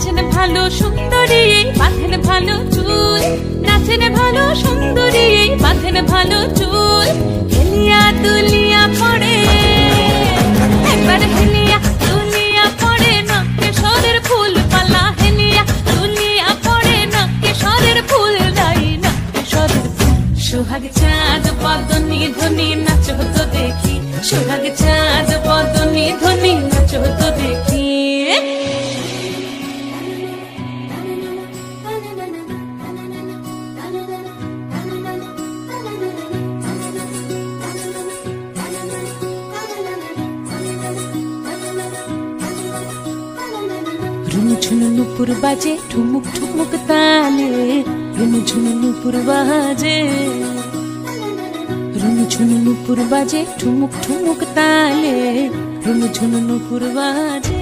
নাচেন ভালো সুন্দরী বাঁধেন ভালো চুল, নাচেন ভালো সুন্দরী বাঁধেন ভালো চুল। হেলিয়া দুলিয়া পড়ে একবার হেলিয়া দুলিয়া পড়ে নকেশ্বরের ফুল পালা, হেলিয়া দুলিয়া পড়ে নকেশ্বরের ফুল নাই নকেশ্বরের ফুল। সোহাগ চাঁদ বদনি ধ্বনি নাচো তো দেখি, সোহাগ চাঁদ বদনি ধ্বনি নাচো তো দেখি। রুনু ঝুনু নুপুর বাজে ঠুমুক ঠুমুক তালে, রুনু ঝুনু নুপুর বাজে, রুনু ঝুনু নুপুর বাজে ঠুমুক ঠুমুক তালে, রুনু ঝুনু নুপুর বাজে।